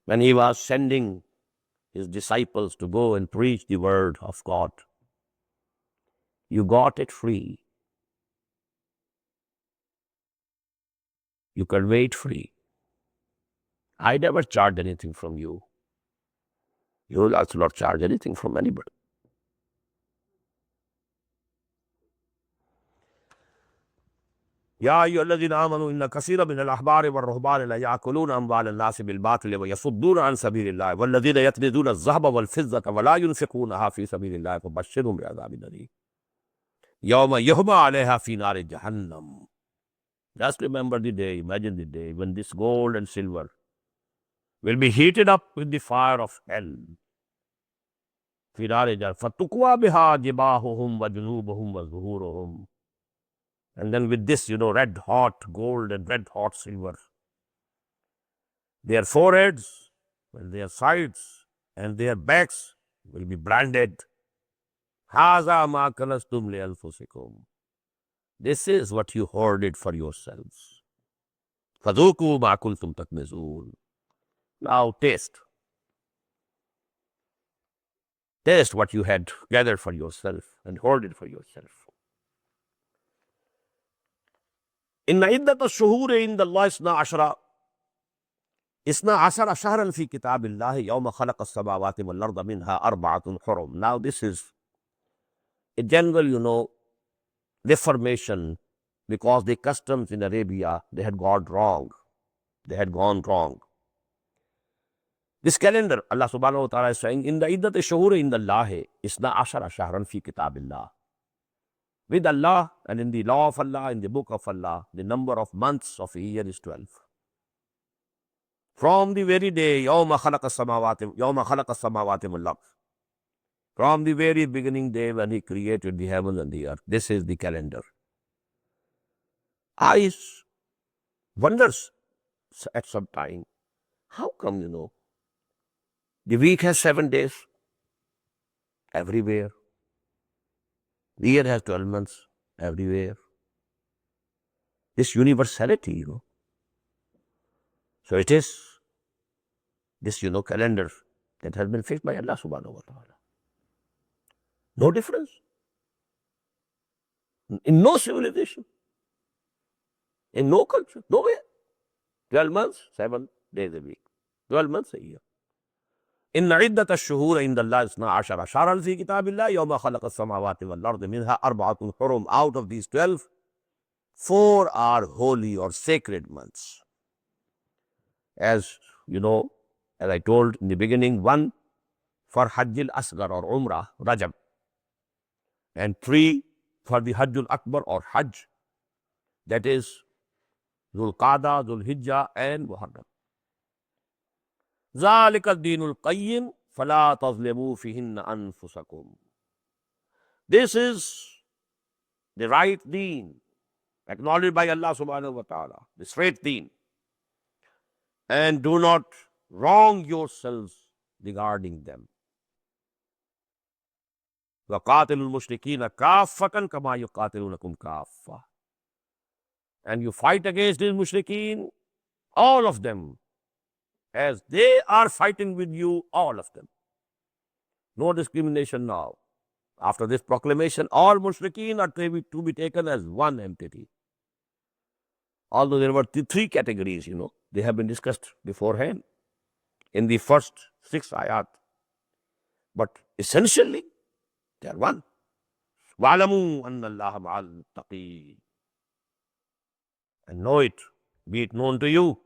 when he was sending his disciples to go and preach the word of God, you got it free. You convey it free. I never charged anything from you. You will also not charge anything from anybody. या अय्युहल्लज़ीना आमनू इन्ना कसीरम मिनल अहबारि वर्रुहबानि लयाकुलूना अम्वालन नासि bill बातिल व यसुद्दूना अन सबीलिल्लाह वल्लज़ीना यक्निज़ूना अज़-ज़हब वल फ़िज़्ज़ता वला युनफ़िक़ूनहा फ़ी सबीलिल्लाह फ़बश्शिरहुम बिअज़ाबिन अलीम यौम युहमा अलैहा फ़ी नारि जहन्नम. Just remember the day, imagine the day when this gold and silver will be heated up with the fire of hell. फ़ी नारि जहन्नम फ़तुक़वा बिहा जिबाहुहुम व जुनूबुहुम व ज़ुहूरुहुम. And then with this, red hot gold and red hot silver, their foreheads, and their sides, and their backs will be branded. Haza ma kanastum li anfusikum. This is what you hoarded for yourselves. Fadhuku ma kuntum taknizun. Now taste. Taste what you had gathered for yourself and hoarded for yourself. إن عدة الشهور عند الله 12 شهرا في كتاب الله يوم خلق السماوات والأرض منها 4 حرم. Now this is a general, reformation, because the customs in Arabia, they had gone wrong. This calendar, Allah subhanahu wa ta'ala is saying, in the iddat shuhur in Allah, isna ashara shahran fi kitabillah. With Allah and in the law of Allah, in the book of Allah, the number of months of a year is 12. From the very day, يَوْمَ خَلَقَ السَّمَاوَاتِ وَالْأَرْضِ. From the very beginning day when he created the heaven and the earth. This is the calendar. I wonders at some time, how come, the week has 7 days everywhere. The year has 12 months everywhere. This universality, So it is this, calendar that has been fixed by Allah subhanahu wa ta'ala. No difference. In no civilization. In no culture. Nowhere. 12 months, 7 days a week. 12 months a year. إن عدة الشهور عند الله 12 شهرا في كتاب الله يوم خلق السماوات والأرض منها أربعة حرم. Out of these 12, 4 are holy or sacred months. As as I told in the beginning, 1 for Hajjil Asghar or Umrah, Rajab, and 3 for the Hajjul Akbar or Hajj, that is Dhul Qada, Dhul Hijjah, and Muharram. ذَلِكَ الدِّينُ الْقَيِّمُ فَلَا تَظْلِمُوا فِيهِنَّ أَنفُسَكُمْ. This is the right deen, acknowledged by Allah subhanahu wa ta'ala, the straight deen. And do not wrong yourselves regarding them. وَقَاتِلُوا الْمُشْرِكِينَ كَافَّةً كَمَا يُقَاتِلُونَكُمْ كَافَّةً. And you fight against these mushrikeen, all of them, as they are fighting with you, all of them. No discrimination now. After this proclamation, all mushrikeen are to be taken as one entity. Although there were 3 categories, they have been discussed beforehand in the first 6 ayat. But essentially, they are one. وَعْلَمُوا أَنَّ اللَّهَ مَعَ الْمُتَّقِينَ. And know it, be it known to you,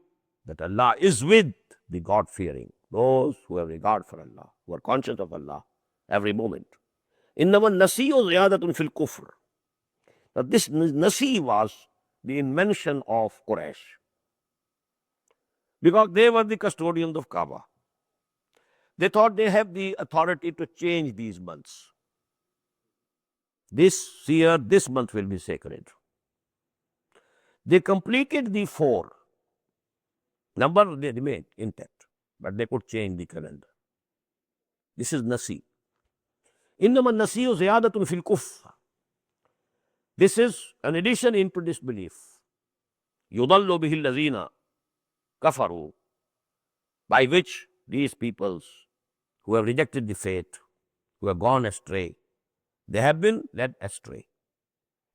that Allah is with the God-fearing, those who have regard for Allah, who are conscious of Allah every moment. إِنَّمَا النَّسِيُّ زِيَادَةٌ فِي الْكُفْرِ. Now this nasi was the invention of Quraysh, because they were the custodians of Kaaba. They thought they have the authority to change these months. This year, this month will be sacred. They completed the 4. Number they remained intact, but they could change the calendar. This is nasi. إِنَّمَا النَّسِيُّ زِيَادَةٌ فِي الْكُفْرِ. This is an addition into disbelief. يُضَلُّ بِهِ الَّذِينَ كَفَرُوا. By which these peoples who have rejected the faith, who have gone astray, they have been led astray.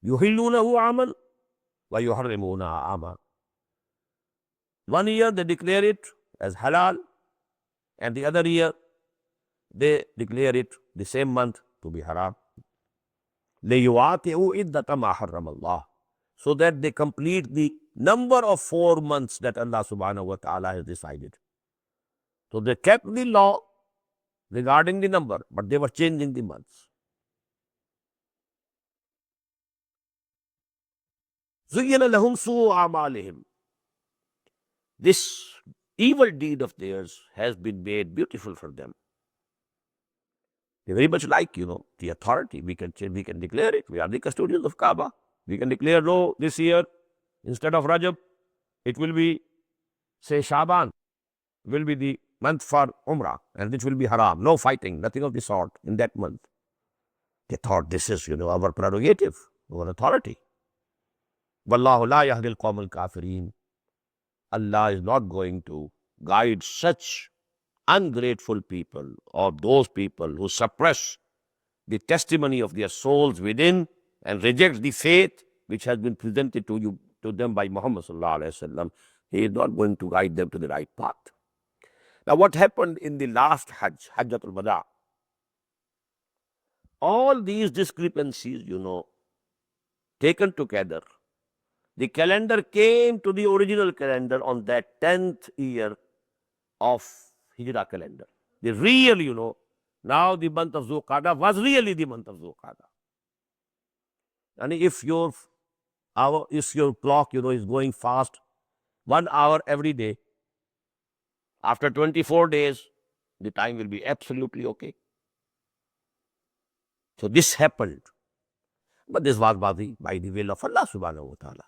يُحِلُّونَهُ عَامًا وَيُحَرِّمُونَهُ عَامًا. 1 year they declare it as halal, and the other year they declare it the same month to be haram. لِيُوَاطِئُوا عِدَّةَ مَا حَرَّمَ اللَّهُ. So that they complete the number of 4 months that Allah subhanahu wa ta'ala has decided. So they kept the law regarding the number, but they were changing the months. زُيِّنَ لَهُمْ سُوءُ أَعْمَالِهِمْ. This evil deed of theirs has been made beautiful for them. They very much like, the authority. We can declare it. We are the custodians of Kaaba. We can declare, no, this year, instead of Rajab, it will be, say, Shaban, will be the month for Umrah, and it will be haram. No fighting, nothing of the sort in that month. They thought this is, our prerogative, our authority. Wallahu la yahdil qawmal kafirin. Allah is not going to guide such ungrateful people, or those people who suppress the testimony of their souls within and reject the faith which has been presented to them by Muhammad sallallahu alaihi wasallam. He is not going to guide them to the right path. Now, what happened in the last Hajj, Hajjatul Wada? All these discrepancies, taken together, the calendar came to the original calendar on that 10th year of Hijrah calendar. The real, now the month of Zulqa'dah was really the month of Zulqa'dah. And if your clock, is going fast, 1 hour every day, After 24 days, the time will be absolutely okay. So this happened. But this was by the will of Allah subhanahu wa ta'ala.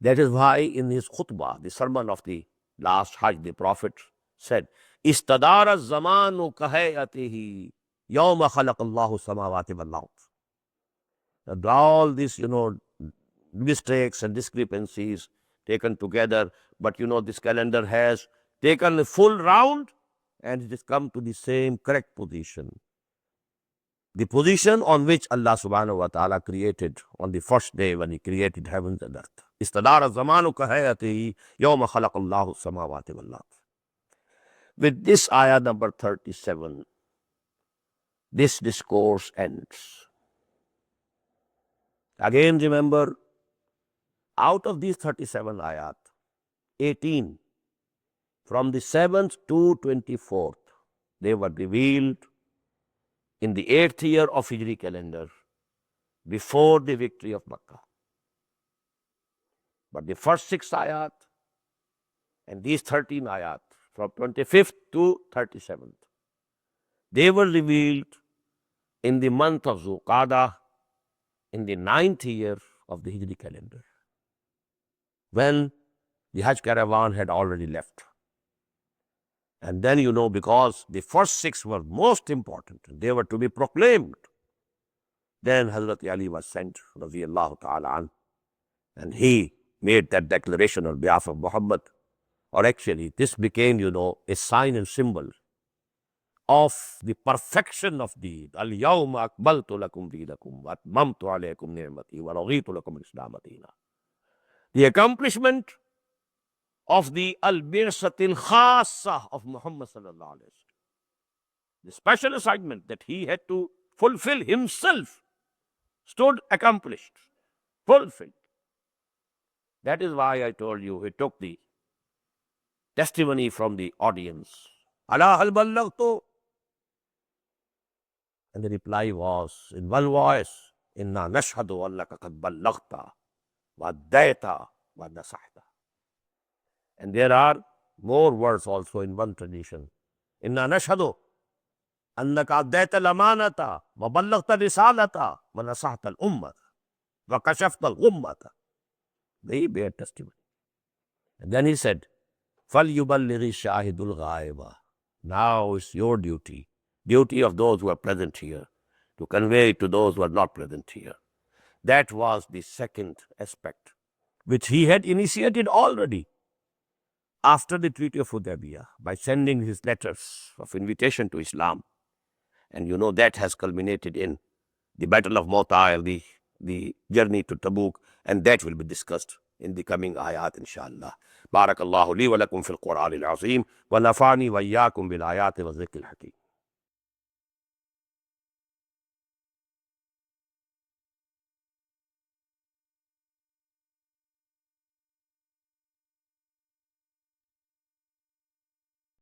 That is why in his khutbah, the sermon of the last Hajj, the Prophet said, Istadara zamanu kahayatihi yawma khalaqallahu samawati wal ard. And all these, mistakes and discrepancies taken together, but this calendar has taken a full round and it has come to the same correct position. The position on which Allah subhanahu wa ta'ala created on the first day when He created heavens and earth. Istadara zamanu kahayatihi yawma khalaqallahu samawati wal ard. With this ayah number 37, this discourse ends. Again, remember, out of these 37 ayat, 18 from the 7th to 24th, they were revealed in the 8th year of Hijri calendar, before the victory of Makkah. But the first 6 ayat and these 13 ayat, from 25th to 37th, they were revealed in the month of Zulqa'dah, in the 9th year of the Hijri calendar, when the Hajj caravan had already left. And then, because the first 6 were most important, they were to be proclaimed. Then Hazrat Ali was sent, radiyallahu ta'ala an, and he made that declaration on behalf of Muhammad. Or actually, this became, a sign and symbol of the perfection of deed. Al-yawma akmaltu lakum deenakum wa atmamtu alaykum ni'mati wa raditu lakum al-islam deena. The accomplishment of the al-birsatil khassa of Muhammad sallallahu alayhi wa sallam. The special assignment that he had to fulfill himself stood accomplished, fulfilled. That is why I told you he took the testimony from the audience. Ala hal ballaghtu? And the reply was in one voice, Inna nashhadu annaka qad ballaghta wa addaita wa nasahta. And there are more words also in one tradition. Inna nashhadu annaka addaita al-amanata wa ballaghta risalata wa nasahta al-ummata wa kashafta al-ghummata. They bear testimony. And then he said, فَلْيُبَلِّغِ الشَّاهِدُ الْغَائِبَ. Now it's your duty of those who are present here, to convey to those who are not present here. That was the second aspect, which he had initiated already after the Treaty of Hudaybiyah, by sending his letters of invitation to Islam. And that has culminated in the Battle of Mu'tah, the journey to Tabuk, and that will be discussed in the coming ayat, inshallah. Barakallahu li wa lakum fil Qur'an al-azim wa nafani wa iyyakum bil ayati wa dhikril hakim.